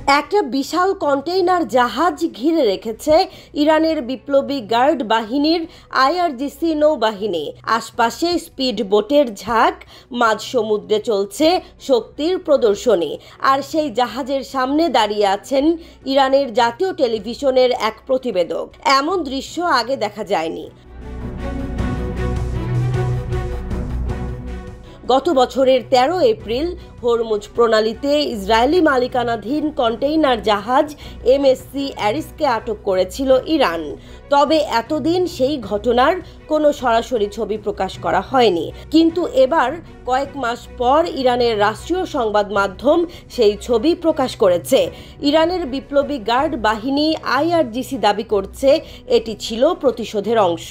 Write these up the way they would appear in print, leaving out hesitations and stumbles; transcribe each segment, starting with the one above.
একটা বিশাল কন্টেইনার জাহাজ ঘিরে রেখেছে ইরানের বিপ্লবী গার্ড বাহিনীর আইআরজিসি নৌবাহিনী। আশপাশে স্পিড বোটের ঝাঁক, মাঝ সমুদ্রে চলছে শক্তির প্রদর্শনী। আর সেই জাহাজের সামনে দাঁড়িয়ে আছেন ইরানের জাতীয় টেলিভিশনের এক প্রতিবেদক। এমন দৃশ্য আগে দেখা যায়নি। গত বছরের 13 এপ্রিল হরমুজ প্রণালীতে ইসরায়েলি মালিকানাধীন কন্টেইনার জাহাজ এমএসসি অ্যারিসকে আটক করেছিল ইরান। তবে এতদিন সেই ঘটনার কোনো সরাসরি ছবি প্রকাশ করা হয়নি। কিন্তু এবার কয়েক মাস পর ইরানের রাষ্ট্রীয় সংবাদ মাধ্যম সেই ছবি প্রকাশ করেছে। ইরানের বিপ্লবী গার্ড বাহিনী আইআরজিসি দাবি করছে এটি ছিল প্রতিশোধের অংশ।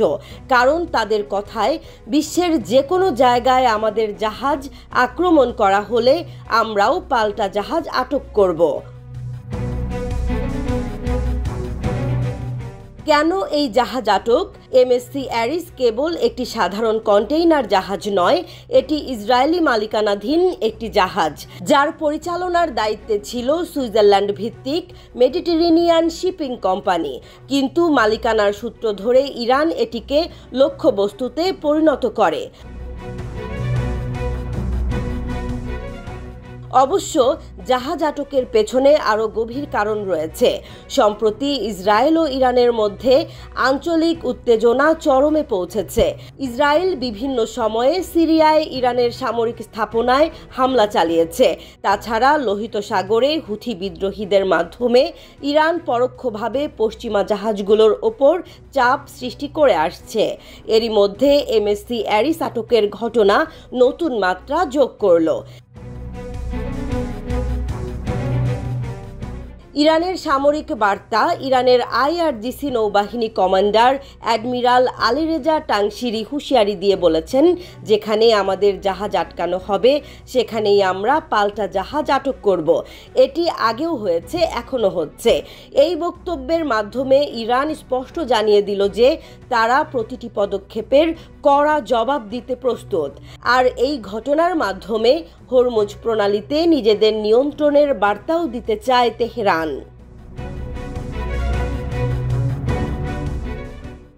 কারণ তাদের কথায়, বিশ্বের যে কোনো জায়গায় আমাদের জাহাজ আক্রমণ করা হলে আমরাও পাল্টা জাহাজ আটক করব। কেন এই জাহাজ আটক? এমএসসি অ্যারিস কেবল একটি সাধারণ কন্টেইনার জাহাজ নয়, এটি ইসরায়েলি মালিকানাধীন একটি জাহাজ, যার পরিচালনার দায়িত্বে ছিল সুইজারল্যান্ড ভিত্তিক মেডিটেরেনিয়ান শিপিং কোম্পানি। কিন্তু মালিকানার সূত্র ধরে ইরান এটিকে লক্ষ্যবস্তুতে পরিণত করে। অবশ্য জাহাজ আটকের পেছনে আরও গভীর কারণ রয়েছে। সম্প্রতি ইসরায়েল ও ইরানের মধ্যে আঞ্চলিক উত্তেজনা চরমে পৌঁছেছে। ইসরায়েল বিভিন্ন সময়ে সিরিয়ায় ইরানের সামরিক স্থাপনায় হামলা চালিয়েছে। তাছাড়া লোহিত সাগরে হুথি বিদ্রোহীদের মাধ্যমে ইরান পরোক্ষভাবে পশ্চিমা জাহাজগুলোর ওপর চাপ সৃষ্টি করে আসছে। এরই মধ্যে এমএসসি অ্যারিস আটকের ঘটনা নতুন মাত্রা যোগ করল। ইরানের সামরিক বার্তা, ইরানের আইআরজিসি নৌবাহিনী কমান্ডার অ্যাডমিরাল আলীরেজা টাংশিরি হুঁশিয়ারি দিয়ে বলেছেন, যেখানে আমাদের জাহাজ আটকানো হবে সেখানেই আমরা পাল্টা জাহাজ আটক করব। এটি আগেও হয়েছে, এখনো হচ্ছে। এই বক্তব্যের মাধ্যমে ইরান স্পষ্ট জানিয়ে দিল যে তারা প্রতিটি পদক্ষেপের কড়া জবাব দিতে প্রস্তুত। আর এই ঘটনার মাধ্যমে হরমুজ প্রণালীতে নিজেদের নিয়ন্ত্রণের বার্তাও দিতে চায় তেহরান।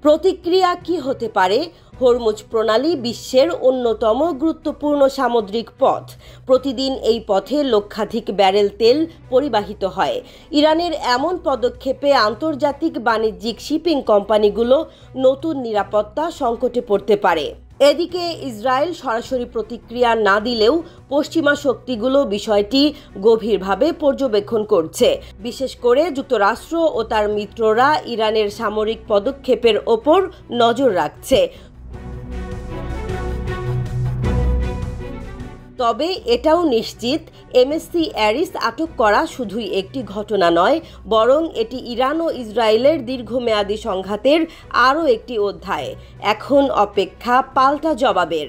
প্রতিক্রিয়া কি হতে পারে? হরমুজ প্রণালী বিশ্বের অন্যতম গুরুত্বপূর্ণ সামুদ্রিক পথ। প্রতিদিন এই পথে লক্ষাধিক ব্যারেল তেল পরিবাহিত হয়। ইরানের এমন পদক্ষেপে আন্তর্জাতিক বাণিজ্যিক শিপিং কোম্পানিগুলো নতুন নিরাপত্তা সংকটে পড়তে পারে। এদিকে ইসরায়েল সরাসরি প্রতিক্রিয়া না দিলেও পশ্চিমা শক্তিগুলো বিষয়টি গভীরভাবে পর্যবেক্ষণ করছে। বিশেষ করে যুক্তরাষ্ট্র ও তার মিত্ররা ইরানের সামরিক পদক্ষেপের ওপর নজর রাখছে। তবে এটাও নিশ্চিত, এমএসসি অ্যারিস আটক করা শুধুই একটি ঘটনা নয়, বরং এটি ইরান ও ইসরায়েলের দীর্ঘমেয়াদী সংঘাতের আরও একটি অধ্যায়। এখন অপেক্ষা পাল্টা জবাবের।